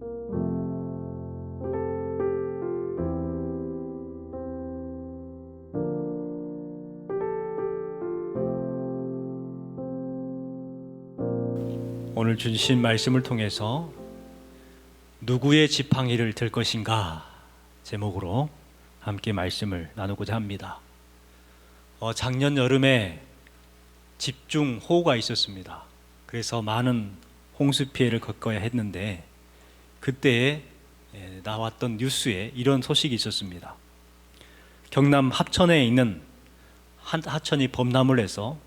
오늘 주신 말씀을 통해서 누구의 지팡이를 들 것인가 제목으로 함께 말씀을 나누고자 합니다. 작년 여름에 집중호우가 있었습니다. 그래서 많은 홍수 피해를 겪어야 했는데 그때 나왔던 뉴스에 이런 소식이 있었습니다. 경남 합천에 있는 하천이 범람을 해서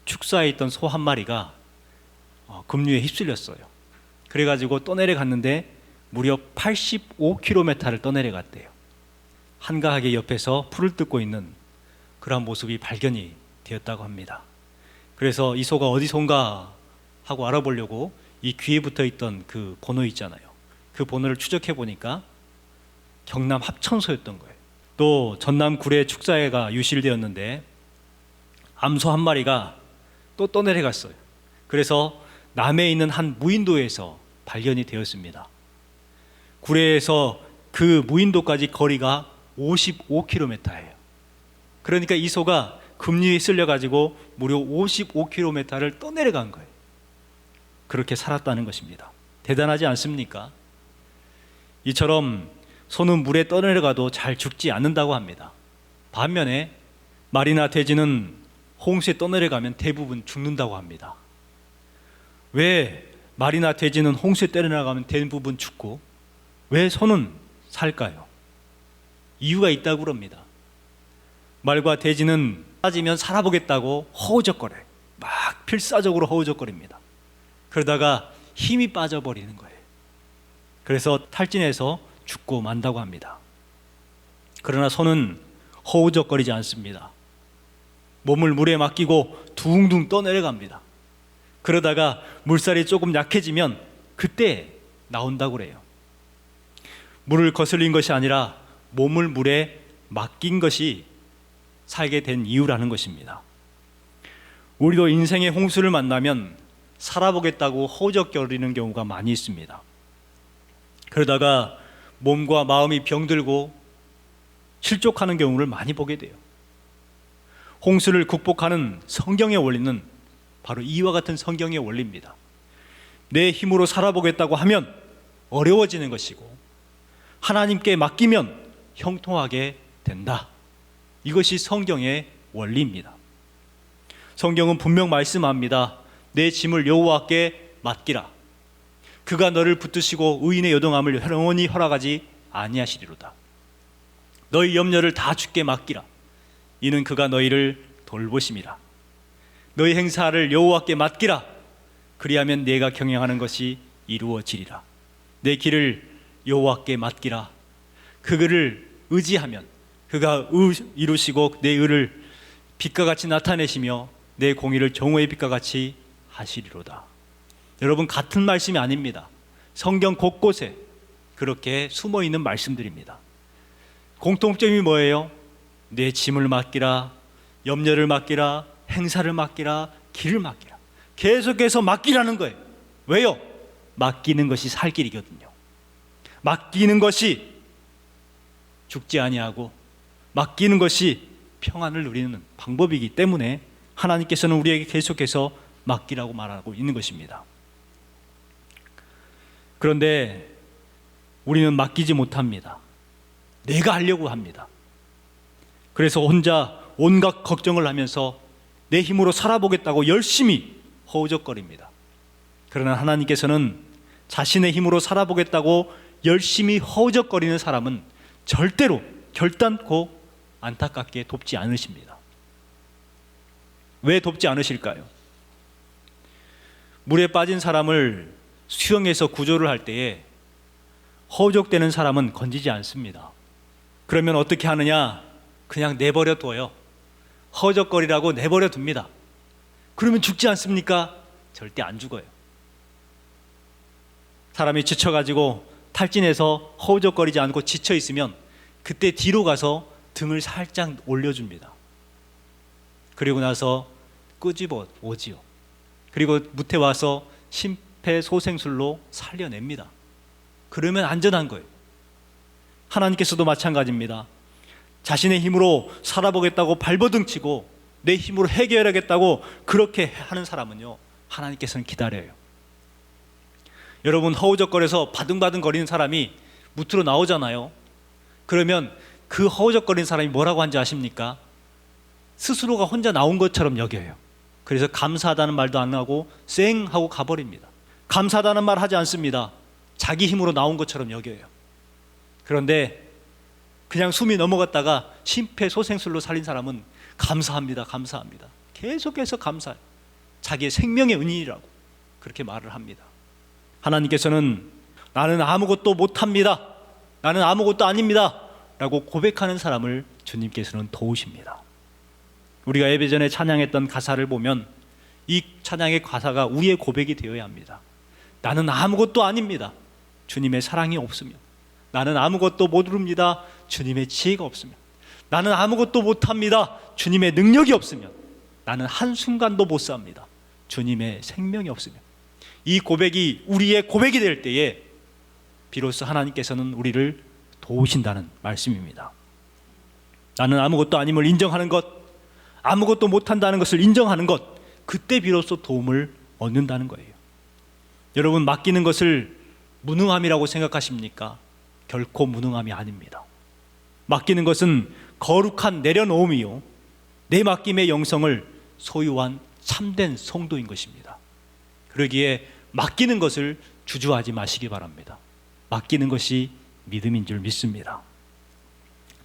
축사에 있던 소 한 마리가 급류에 휩쓸렸어요. 그래가지고 떠내려갔는데 무려 85km를 떠내려갔대요. 한가하게 옆에서 풀을 뜯고 있는 그런 모습이 발견이 되었다고 합니다. 그래서 이 소가 어디선가 하고 알아보려고 이 귀에 붙어있던 그 번호 있잖아요. 그 번호를 추적해 보니까 경남 합천소였던 거예요. 또 전남 구례 축사회가 유실되었는데 암소 한 마리가 또 떠내려갔어요. 그래서 남해에 있는 한 무인도에서 발견이 되었습니다. 구례에서 그 무인도까지 거리가 55km예요. 그러니까 이 소가 급류에 쓸려가지고 무려 55km를 떠내려간 거예요. 그렇게 살았다는 것입니다. 대단하지 않습니까? 이처럼 소는 물에 떠내려가도 잘 죽지 않는다고 합니다. 반면에 말이나 돼지는 홍수에 떠내려가면 대부분 죽는다고 합니다. 왜 말이나 돼지는 홍수에 떠내려가면 대부분 죽고 왜 소는 살까요? 이유가 있다고 그럽니다. 말과 돼지는 빠지면 살아보겠다고 허우적거려요. 막 필사적으로 허우적거립니다. 그러다가 힘이 빠져버리는 거예요. 그래서 탈진해서 죽고 만다고 합니다. 그러나 소는 허우적거리지 않습니다. 몸을 물에 맡기고 둥둥 떠내려갑니다. 그러다가 물살이 조금 약해지면 그때 나온다고 그래요. 물을 거슬린 것이 아니라 몸을 물에 맡긴 것이 살게 된 이유라는 것입니다. 우리도 인생의 홍수를 만나면 살아보겠다고 허우적거리는 경우가 많이 있습니다. 그러다가 몸과 마음이 병들고 실족하는 경우를 많이 보게 돼요. 홍수를 극복하는 성경의 원리는 바로 이와 같은 성경의 원리입니다. 내 힘으로 살아보겠다고 하면 어려워지는 것이고 하나님께 맡기면 형통하게 된다. 이것이 성경의 원리입니다. 성경은 분명 말씀합니다. 내 짐을 여호와께 맡기라. 그가 너를 붙드시고 의인의 요동함을 영원히 허락하지 아니하시리로다. 너희 염려를 다 주께 맡기라. 이는 그가 너희를 돌보심이라. 너희 행사를 여호와께 맡기라. 그리하면 내가 경영하는 것이 이루어지리라. 내 길을 여호와께 맡기라. 그를 의지하면 그가 이루시고 내 의를 빛과 같이 나타내시며 내 공의를 정오의 빛과 같이 하시리로다. 여러분, 같은 말씀이 아닙니다. 성경 곳곳에 그렇게 숨어있는 말씀들입니다. 공통점이 뭐예요? 내 짐을 맡기라, 염려를 맡기라, 행사를 맡기라, 길을 맡기라. 계속해서 맡기라는 거예요. 왜요? 맡기는 것이 살 길이거든요. 맡기는 것이 죽지 아니하고 맡기는 것이 평안을 누리는 방법이기 때문에 하나님께서는 우리에게 계속해서 맡기라고 말하고 있는 것입니다. 그런데 우리는 맡기지 못합니다. 내가 하려고 합니다. 그래서 혼자 온갖 걱정을 하면서 내 힘으로 살아보겠다고 열심히 허우적거립니다. 그러나 하나님께서는 자신의 힘으로 살아보겠다고 열심히 허우적거리는 사람은 절대로 결단코 안타깝게 돕지 않으십니다. 왜 돕지 않으실까요? 물에 빠진 사람을 수영해서 구조를 할 때에 허우적대는 사람은 건지지 않습니다. 그러면 어떻게 하느냐? 그냥 내버려 둬요. 허우적거리라고 내버려 둡니다. 그러면 죽지 않습니까? 절대 안 죽어요. 사람이 지쳐가지고 탈진해서 허우적거리지 않고 지쳐 있으면 그때 뒤로 가서 등을 살짝 올려줍니다. 그리고 나서 끄집어 오지요. 그리고 무태 와서 심폐소생술로 살려냅니다. 그러면 안전한 거예요. 하나님께서도 마찬가지입니다. 자신의 힘으로 살아보겠다고 발버둥치고 내 힘으로 해결하겠다고 그렇게 하는 사람은요, 하나님께서는 기다려요. 여러분, 허우적거려서 바둥바둥 거리는 사람이 무트로 나오잖아요. 그러면 그 허우적거리는 사람이 뭐라고 하는지 아십니까? 스스로가 혼자 나온 것처럼 여겨요. 그래서 감사하다는 말도 안 하고 쌩 하고 가버립니다. 감사하다는 말 하지 않습니다. 자기 힘으로 나온 것처럼 여겨요. 그런데 그냥 숨이 넘어갔다가 심폐소생술로 살린 사람은 감사합니다, 감사합니다. 계속해서 감사해요. 자기의 생명의 은인이라고 그렇게 말을 합니다. 하나님께서는 나는 아무것도 못합니다, 나는 아무것도 아닙니다 라고 고백하는 사람을 주님께서는 도우십니다. 우리가 예배 전에 찬양했던 가사를 보면 이 찬양의 가사가 우리의 고백이 되어야 합니다. 나는 아무것도 아닙니다, 주님의 사랑이 없으면. 나는 아무것도 모릅니다, 주님의 지혜가 없으면. 나는 아무것도 못합니다, 주님의 능력이 없으면. 나는 한순간도 못 삽니다, 주님의 생명이 없으면. 이 고백이 우리의 고백이 될 때에 비로소 하나님께서는 우리를 도우신다는 말씀입니다. 나는 아무것도 아님을 인정하는 것, 아무것도 못한다는 것을 인정하는 것, 그때 비로소 도움을 얻는다는 거예요. 여러분, 맡기는 것을 무능함이라고 생각하십니까? 결코 무능함이 아닙니다. 맡기는 것은 거룩한 내려놓음이요, 내 맡김의 영성을 소유한 참된 성도인 것입니다. 그러기에 맡기는 것을 주저하지 마시기 바랍니다. 맡기는 것이 믿음인 줄 믿습니다.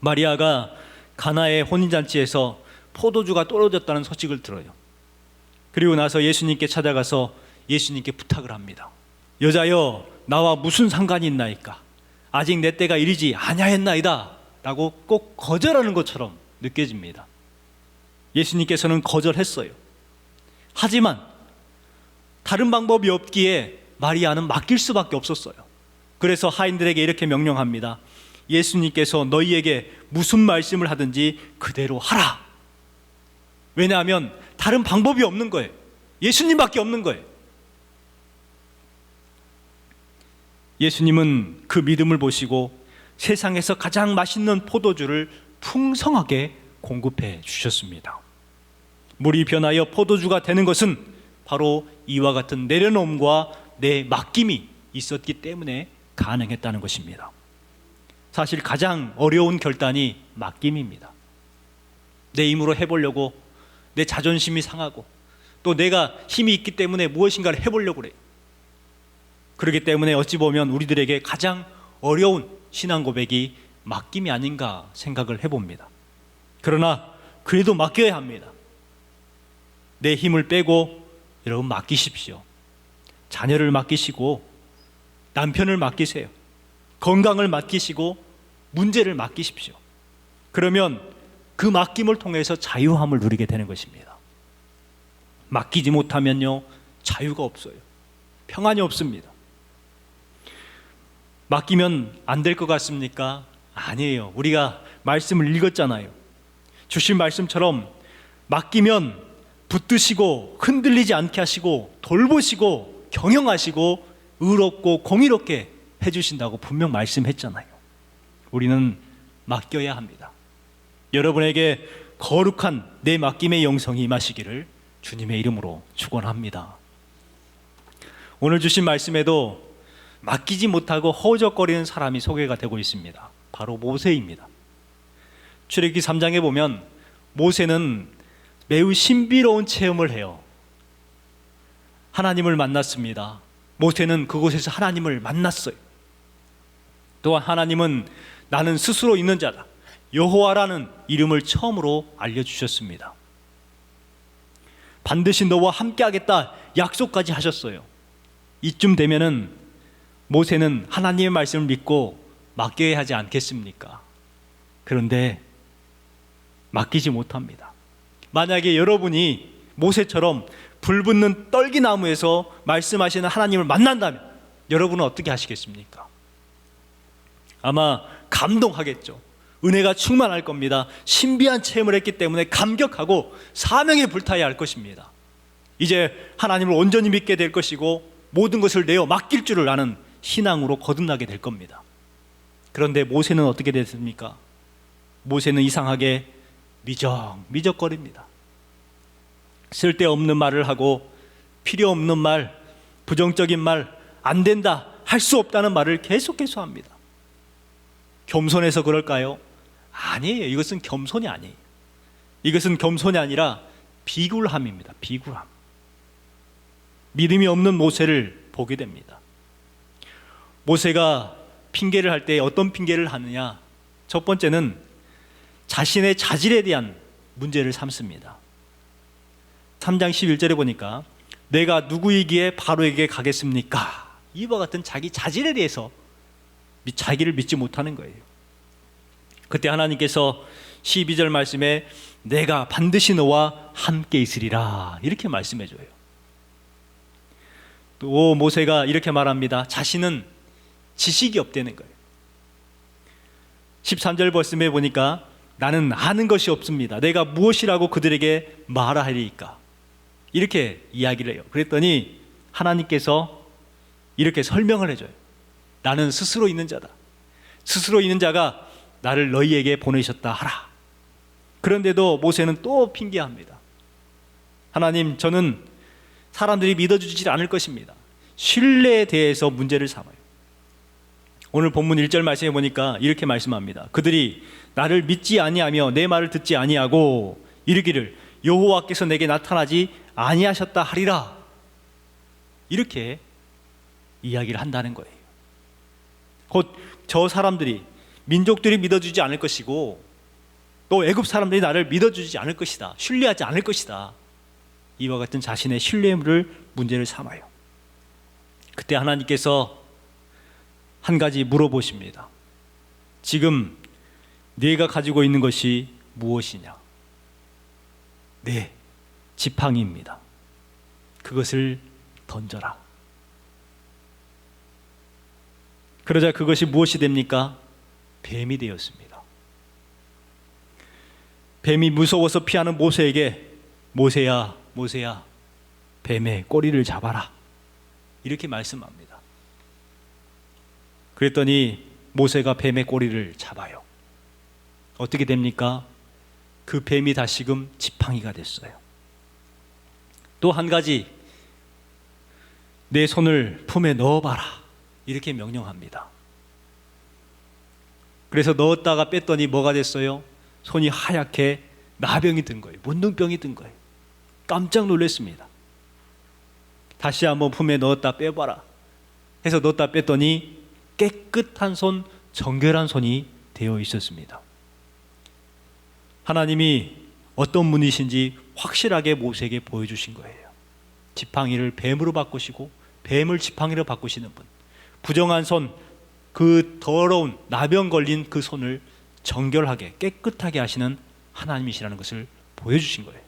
마리아가 가나의 혼인잔치에서 포도주가 떨어졌다는 소식을 들어요. 그리고 나서 예수님께 찾아가서 예수님께 부탁을 합니다. 여자여, 나와 무슨 상관이 있나이까? 아직 내 때가 이르지 아니하였나이다 라고 꼭 거절하는 것처럼 느껴집니다. 예수님께서는 거절했어요. 하지만 다른 방법이 없기에 마리아는 맡길 수밖에 없었어요. 그래서 하인들에게 이렇게 명령합니다. 예수님께서 너희에게 무슨 말씀을 하든지 그대로 하라. 왜냐하면 다른 방법이 없는 거예요. 예수님밖에 없는 거예요. 예수님은 그 믿음을 보시고 세상에서 가장 맛있는 포도주를 풍성하게 공급해 주셨습니다. 물이 변하여 포도주가 되는 것은 바로 이와 같은 내려놓음과 내 맡김이 있었기 때문에 가능했다는 것입니다. 사실 가장 어려운 결단이 맡김입니다. 내 힘으로 해보려고 내 자존심이 상하고 또 내가 힘이 있기 때문에 무엇인가를 해보려고 그래요. 그렇기 때문에 어찌 보면 우리들에게 가장 어려운 신앙 고백이 맡김이 아닌가 생각을 해봅니다. 그러나 그래도 맡겨야 합니다. 내 힘을 빼고 여러분 맡기십시오. 자녀를 맡기시고 남편을 맡기세요. 건강을 맡기시고 문제를 맡기십시오. 그러면 그 맡김을 통해서 자유함을 누리게 되는 것입니다. 맡기지 못하면요, 자유가 없어요. 평안이 없습니다. 맡기면 안 될 것 같습니까? 아니에요. 우리가 말씀을 읽었잖아요. 주신 말씀처럼 맡기면 붙드시고 흔들리지 않게 하시고 돌보시고 경영하시고 의롭고 공의롭게 해주신다고 분명 말씀했잖아요. 우리는 맡겨야 합니다. 여러분에게 거룩한 내 맡김의 영성이 임하시기를 주님의 이름으로 축원합니다. 오늘 주신 말씀에도 맡기지 못하고 허우적거리는 사람이 소개가 되고 있습니다. 바로 모세입니다. 출애굽기 3장에 보면 모세는 매우 신비로운 체험을 해요. 하나님을 만났습니다. 모세는 그곳에서 하나님을 만났어요. 또한 하나님은 나는 스스로 있는 자다, 여호와라는 이름을 처음으로 알려주셨습니다. 반드시 너와 함께 하겠다 약속까지 하셨어요. 이쯤 되면은 모세는 하나님의 말씀을 믿고 맡겨야 하지 않겠습니까? 그런데 맡기지 못합니다. 만약에 여러분이 모세처럼 불붙는 떨기나무에서 말씀하시는 하나님을 만난다면 여러분은 어떻게 하시겠습니까? 아마 감동하겠죠. 은혜가 충만할 겁니다. 신비한 체험을 했기 때문에 감격하고 사명에 불타야 할 것입니다. 이제 하나님을 온전히 믿게 될 것이고 모든 것을 내어 맡길 줄을 아는 신앙으로 거듭나게 될 겁니다. 그런데 모세는 어떻게 됐습니까? 모세는 이상하게 미적거립니다. 쓸데없는 말을 하고 필요 없는 말, 부정적인 말, 안 된다, 할 수 없다는 말을 계속해서 합니다. 겸손해서 그럴까요? 아니에요. 이것은 겸손이 아니에요. 이것은 겸손이 아니라 비굴함입니다. 비굴함. 믿음이 없는 모세를 보게 됩니다. 모세가 핑계를 할 때 어떤 핑계를 하느냐? 첫 번째는 자신의 자질에 대한 문제를 삼습니다. 3장 11절에 보니까 내가 누구이기에 바로에게 가겠습니까? 이와 같은 자기 자질에 대해서 자기를 믿지 못하는 거예요. 그때 하나님께서 12절 말씀에 내가 반드시 너와 함께 있으리라 이렇게 말씀해 줘요. 또 모세가 이렇게 말합니다. 자신은 지식이 없다는 거예요. 13절 말씀에 보니까 나는 아는 것이 없습니다. 내가 무엇이라고 그들에게 말하리까? 이렇게 이야기를 해요. 그랬더니 하나님께서 이렇게 설명을 해줘요. 나는 스스로 있는 자다. 스스로 있는 자가 나를 너희에게 보내셨다 하라. 그런데도 모세는 또 핑계합니다. 하나님, 저는 사람들이 믿어주지 않을 것입니다. 신뢰에 대해서 문제를 삼아요. 오늘 본문 1절 말씀에 보니까 이렇게 말씀합니다. 그들이 나를 믿지 아니하며 내 말을 듣지 아니하고 이르기를 여호와께서 내게 나타나지 아니하셨다 하리라. 이렇게 이야기를 한다는 거예요. 곧 저 사람들이, 민족들이 믿어주지 않을 것이고 또 애굽 사람들이 나를 믿어주지 않을 것이다. 신뢰하지 않을 것이다. 이와 같은 자신의 신뢰를 문제를 삼아요. 그때 하나님께서 한 가지 물어보십니다. 지금 네가 가지고 있는 것이 무엇이냐? 네, 지팡이입니다. 그것을 던져라. 그러자 그것이 무엇이 됩니까? 뱀이 되었습니다. 뱀이 무서워서 피하는 모세에게 모세야, 모세야, 뱀의 꼬리를 잡아라. 이렇게 말씀합니다. 그랬더니 모세가 뱀의 꼬리를 잡아요. 어떻게 됩니까? 그 뱀이 다시금 지팡이가 됐어요. 또 한 가지, 내 손을 품에 넣어봐라. 이렇게 명령합니다. 그래서 넣었다가 뺐더니 뭐가 됐어요? 손이 하얗게 나병이 든 거예요. 문둥병이 든 거예요. 깜짝 놀랐습니다. 다시 한번 품에 넣었다 빼봐라 해서 넣었다 뺐더니 깨끗한 손, 정결한 손이 되어 있었습니다. 하나님이 어떤 분이신지 확실하게 모세에게 보여주신 거예요. 지팡이를 뱀으로 바꾸시고 뱀을 지팡이로 바꾸시는 분, 부정한 손, 그 더러운 나병 걸린 그 손을 정결하게 깨끗하게 하시는 하나님이시라는 것을 보여주신 거예요.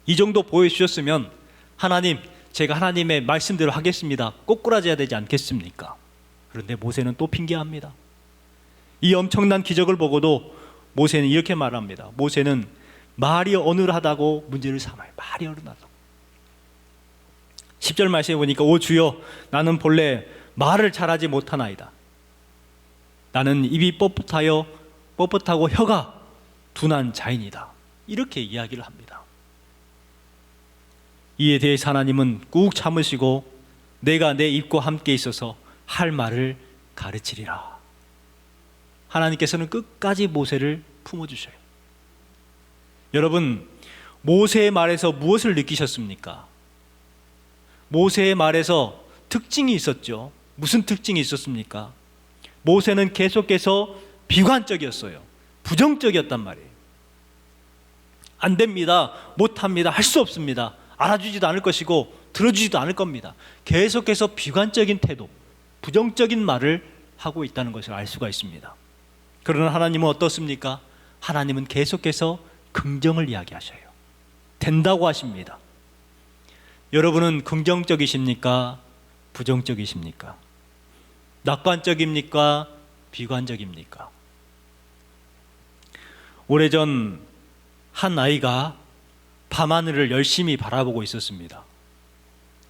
이 정도 보여주셨으면 하나님, 제가 하나님의 말씀대로 하겠습니다, 꼬꾸라져야 되지 않겠습니까? 그런데 모세는 또 핑계합니다. 이 엄청난 기적을 보고도 모세는 이렇게 말합니다. 모세는 말이 어눌하다고 문제를 삼아요. 말이 어눌하다고. 10절 말씀에 보니까 오 주여, 나는 본래 말을 잘하지 못하나이다. 나는 입이 뻣뻣하고 혀가 둔한 자인이다. 이렇게 이야기를 합니다. 이에 대해서 하나님은 꾹 참으시고 내가 내 입과 함께 있어서 할 말을 가르치리라. 하나님께서는 끝까지 모세를 품어주셔요. 여러분, 모세의 말에서 무엇을 느끼셨습니까? 모세의 말에서 특징이 있었죠. 무슨 특징이 있었습니까? 모세는 계속해서 비관적이었어요. 부정적이었단 말이에요. 안 됩니다, 못합니다, 할 수 없습니다, 알아주지도 않을 것이고 들어주지도 않을 겁니다. 계속해서 비관적인 태도, 부정적인 말을 하고 있다는 것을 알 수가 있습니다. 그러나 하나님은 어떻습니까? 하나님은 계속해서 긍정을 이야기하셔요. 된다고 하십니다. 여러분은 긍정적이십니까? 부정적이십니까? 낙관적입니까? 비관적입니까? 오래전 한 아이가 밤하늘을 열심히 바라보고 있었습니다.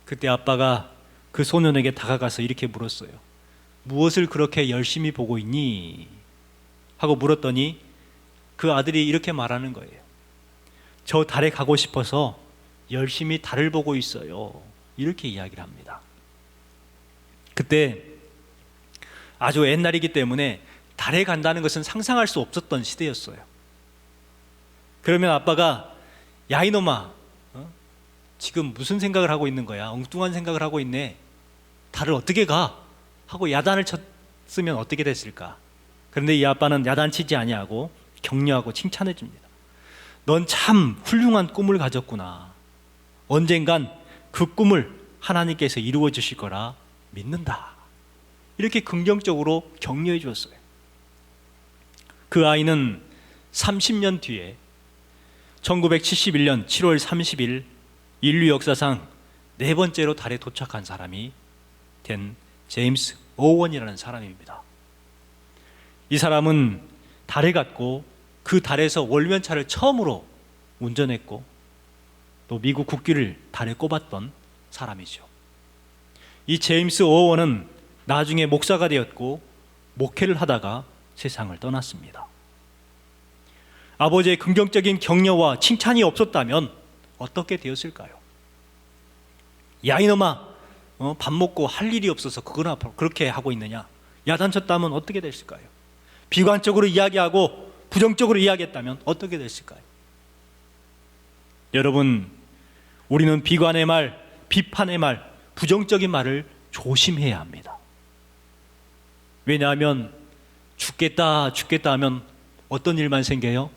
그때 아빠가 그 그 소년에게 다가가서 이렇게 물었어요. 무엇을 그렇게 열심히 보고 있니? 하고 물었더니 그 아들이 이렇게 말하는 거예요. 저 달에 가고 싶어서 열심히 달을 보고 있어요. 이렇게 이야기를 합니다. 그때 아주 옛날이기 때문에 달에 간다는 것은 상상할 수 없었던 시대였어요. 그러면 아빠가 야 이놈아, 지금 무슨 생각을 하고 있는 거야? 엉뚱한 생각을 하고 있네. 달을 어떻게 가? 하고 야단을 쳤으면 어떻게 됐을까? 그런데 이 아빠는 야단치지 아니하고 격려하고 칭찬해 줍니다. 넌 참 훌륭한 꿈을 가졌구나. 언젠간 그 꿈을 하나님께서 이루어 주실 거라 믿는다. 이렇게 긍정적으로 격려해 주었어요. 그 아이는 30년 뒤에 1971년 7월 30일 인류 역사상 네 번째로 달에 도착한 사람이 된 제임스 오원이라는 사람입니다. 이 사람은 달에 갔고 그 달에서 월면차를 처음으로 운전했고 또 미국 국기를 달에 꼽았던 사람이죠. 이 제임스 오원은 나중에 목사가 되었고 목회를 하다가 세상을 떠났습니다. 아버지의 긍정적인 격려와 칭찬이 없었다면 어떻게 되었을까요? 야 이놈아, 밥 먹고 할 일이 없어서 그거나 그렇게 하고 있느냐? 야단쳤다면 어떻게 됐을까요? 비관적으로 이야기하고 부정적으로 이야기했다면 어떻게 됐을까요? 여러분, 우리는 비관의 말, 비판의 말, 부정적인 말을 조심해야 합니다. 왜냐하면 죽겠다 하면 어떤 일만 생겨요?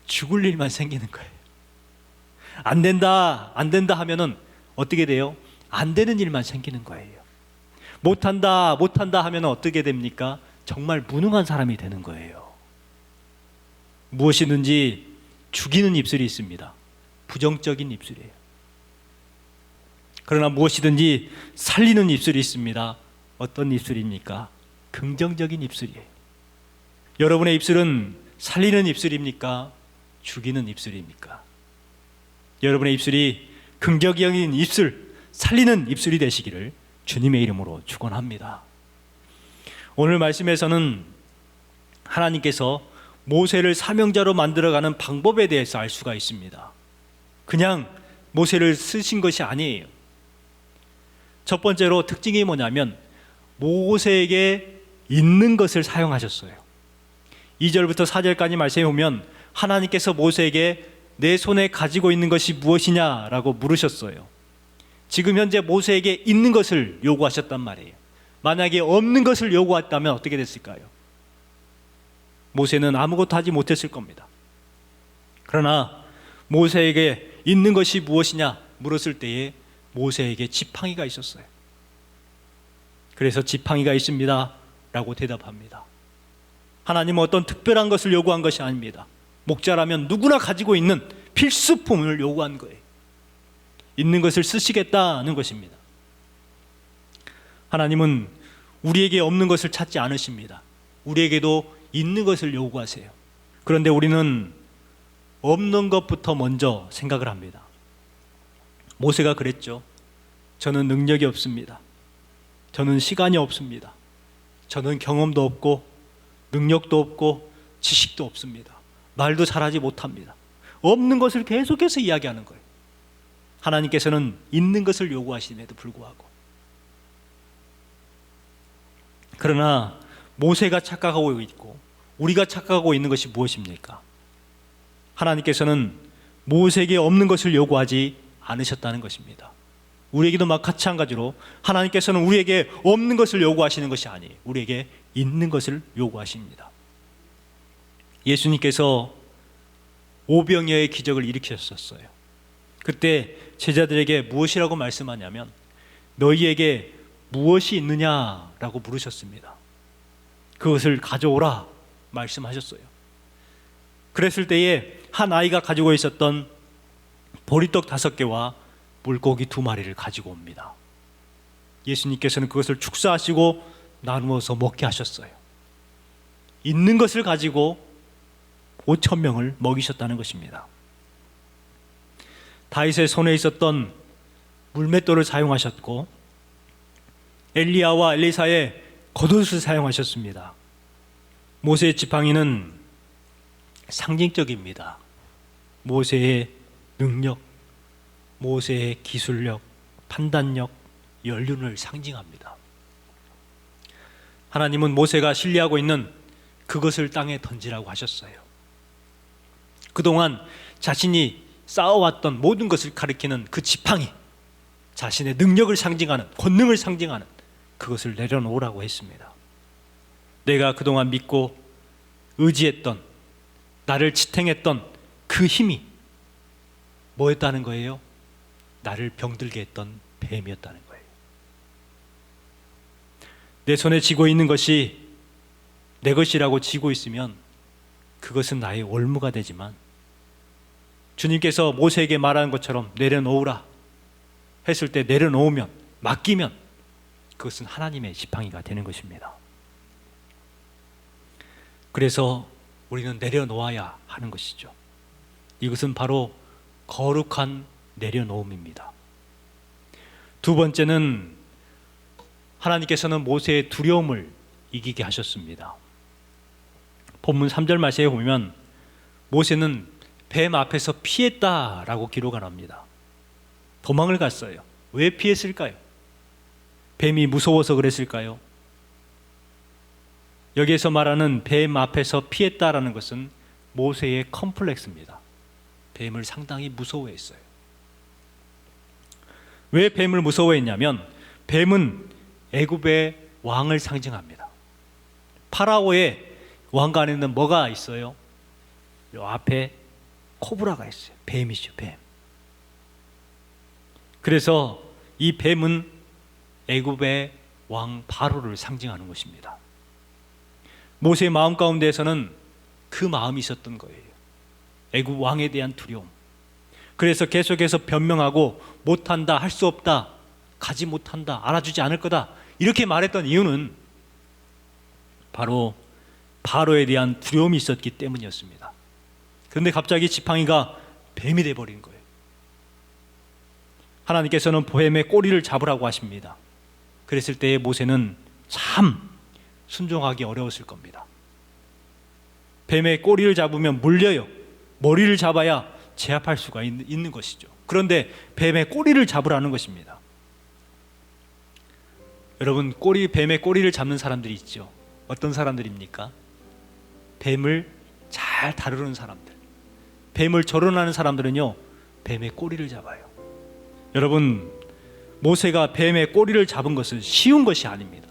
죽을 일만 생기는 거예요. 안 된다 하면은 어떻게 돼요? 안 되는 일만 생기는 거예요. 못한다 하면 어떻게 됩니까? 정말 무능한 사람이 되는 거예요. 무엇이든지 죽이는 입술이 있습니다. 부정적인 입술이에요. 그러나 무엇이든지 살리는 입술이 있습니다. 어떤 입술입니까? 긍정적인 입술이에요. 여러분의 입술은 살리는 입술입니까? 죽이는 입술입니까? 여러분의 입술이 긍정적인 입술, 살리는 입술이 되시기를 주님의 이름으로 축원합니다. 오늘 말씀에서는 하나님께서 모세를 사명자로 만들어가는 방법에 대해서 알 수가 있습니다. 그냥 모세를 쓰신 것이 아니에요. 첫 번째로 특징이 뭐냐면 모세에게 있는 것을 사용하셨어요. 2절부터 4절까지 말씀해 보면 하나님께서 모세에게 내 손에 가지고 있는 것이 무엇이냐라고 물으셨어요. 지금 현재 모세에게 있는 것을 요구하셨단 말이에요. 만약에 없는 것을 요구했다면 어떻게 됐을까요? 모세는 아무것도 하지 못했을 겁니다. 그러나 모세에게 있는 것이 무엇이냐 물었을 때에 모세에게 지팡이가 있었어요. 그래서 지팡이가 있습니다 라고 대답합니다. 하나님은 어떤 특별한 것을 요구한 것이 아닙니다. 목자라면 누구나 가지고 있는 필수품을 요구한 거예요. 있는 것을 쓰시겠다는 것입니다. 하나님은 우리에게 없는 것을 찾지 않으십니다. 우리에게도 있는 것을 요구하세요. 그런데 우리는 없는 것부터 먼저 생각을 합니다. 모세가 그랬죠. 저는 능력이 없습니다. 저는 시간이 없습니다. 저는 경험도 없고 능력도 없고 지식도 없습니다. 말도 잘하지 못합니다. 없는 것을 계속해서 이야기하는 거예요. 하나님께서는 있는 것을 요구하심에도 불구하고. 그러나 모세가 착각하고 있고 우리가 착각하고 있는 것이 무엇입니까? 하나님께서는 모세에게 없는 것을 요구하지 않으셨다는 것입니다. 우리에게도 마찬가지로 하나님께서는 우리에게 없는 것을 요구하시는 것이 아니에요. 우리에게 있는 것을 요구하십니다. 예수님께서 오병이어의 기적을 일으키셨어요. 그때 제자들에게 무엇이라고 말씀하냐면 너희에게 무엇이 있느냐라고 물으셨습니다. 그것을 가져오라 말씀하셨어요. 그랬을 때에 한 아이가 가지고 있었던 보리떡 5개와 물고기 2마리를 가지고 옵니다. 예수님께서는 그것을 축사하시고 나누어서 먹게 하셨어요. 있는 것을 가지고 5,000명을 먹이셨다는 것입니다. 다윗의 손에 있었던 물맷돌을 사용하셨고 엘리야와 엘리사의 겉옷을 사용하셨습니다. 모세의 지팡이는 상징적입니다. 모세의 능력, 모세의 기술력, 판단력, 연륜을 상징합니다. 하나님은 모세가 신뢰하고 있는 그것을 땅에 던지라고 하셨어요. 그동안 자신이 쌓아왔던 모든 것을 가리키는 그 지팡이, 자신의 능력을 상징하는, 권능을 상징하는 그것을 내려놓으라고 했습니다. 내가 그동안 믿고 의지했던, 나를 지탱했던 그 힘이 뭐였다는 거예요? 나를 병들게 했던 뱀이었다는 거예요. 내 손에 쥐고 있는 것이 내 것이라고 쥐고 있으면 그것은 나의 올무가 되지만, 주님께서 모세에게 말하는 것처럼 내려놓으라 했을 때 내려놓으면, 맡기면 그것은 하나님의 지팡이가 되는 것입니다. 그래서 우리는 내려놓아야 하는 것이죠. 이것은 바로 거룩한 내려놓음입니다. 두 번째는 하나님께서는 모세의 두려움을 이기게 하셨습니다. 본문 3절 말씀에 보면 모세는 뱀 앞에서 피했다라고 기록을 합니다. 도망을 갔어요. 왜 피했을까요? 뱀이 무서워서 그랬을까요? 여기에서 말하는 뱀 앞에서 피했다라는 것은 모세의 컴플렉스입니다. 뱀을 상당히 무서워했어요. 왜 뱀을 무서워했냐면 뱀은 애굽의 왕을 상징합니다. 파라오의 왕관에는 뭐가 있어요? 요 앞에 코브라가 있어요. 뱀이죠, 뱀. 그래서 이 뱀은 애굽의 왕 바로를 상징하는 것입니다. 모세의 마음 가운데에서는 그 마음이 있었던 거예요. 애굽 왕에 대한 두려움. 그래서 계속해서 변명하고 못한다, 할 수 없다, 가지 못한다, 알아주지 않을 거다 이렇게 말했던 이유는 바로 바로에 대한 두려움이 있었기 때문이었습니다. 그런데 갑자기 지팡이가 뱀이 되어버린 거예요. 하나님께서는 뱀의 꼬리를 잡으라고 하십니다. 그랬을 때에 모세는 참 순종하기 어려웠을 겁니다. 뱀의 꼬리를 잡으면 물려요. 머리를 잡아야 제압할 수가 있는 것이죠. 그런데 뱀의 꼬리를 잡으라는 것입니다. 여러분, 뱀의 꼬리를 잡는 사람들이 있죠. 어떤 사람들입니까? 뱀을 잘 다루는 사람들. 뱀을 조련하는 사람들은요, 뱀의 꼬리를 잡아요. 여러분, 모세가 뱀의 꼬리를 잡은 것은 쉬운 것이 아닙니다.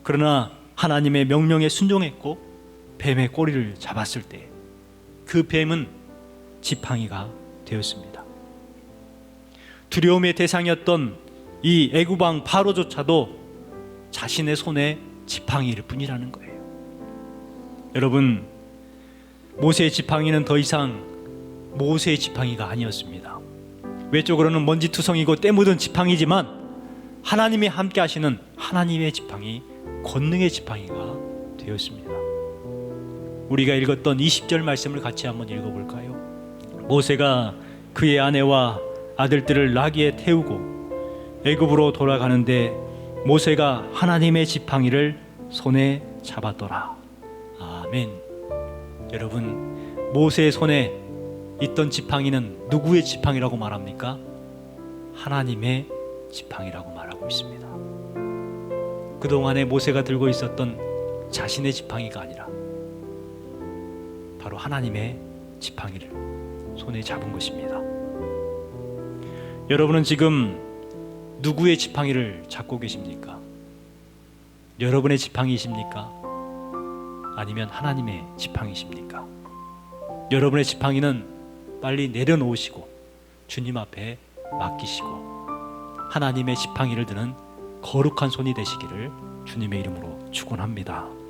그러나 하나님의 명령에 순종했고 뱀의 꼬리를 잡았을 때 그 뱀은 지팡이가 되었습니다. 두려움의 대상이었던 이 애굽 왕 바로조차도 자신의 손에 지팡이일 뿐이라는 거예요. 여러분, 모세의 지팡이는 더 이상 모세의 지팡이가 아니었습니다. 외적으로는 먼지투성이고 때 묻은 지팡이지만 하나님이 함께 하시는 하나님의 지팡이, 권능의 지팡이가 되었습니다. 우리가 읽었던 20절 말씀을 같이 한번 읽어볼까요? 모세가 그의 아내와 아들들을 나귀에 태우고 애굽으로 돌아가는데 모세가 하나님의 지팡이를 손에 잡았더라. 아멘. 여러분, 모세의 손에 있던 지팡이는 누구의 지팡이라고 말합니까? 하나님의 지팡이라고 말하고 있습니다. 그동안에 모세가 들고 있었던 자신의 지팡이가 아니라 바로 하나님의 지팡이를 손에 잡은 것입니다. 여러분은 지금 누구의 지팡이를 잡고 계십니까? 여러분의 지팡이이십니까? 아니면 하나님의 지팡이십니까? 여러분의 지팡이는 빨리 내려놓으시고 주님 앞에 맡기시고 하나님의 지팡이를 드는 거룩한 손이 되시기를 주님의 이름으로 축원합니다.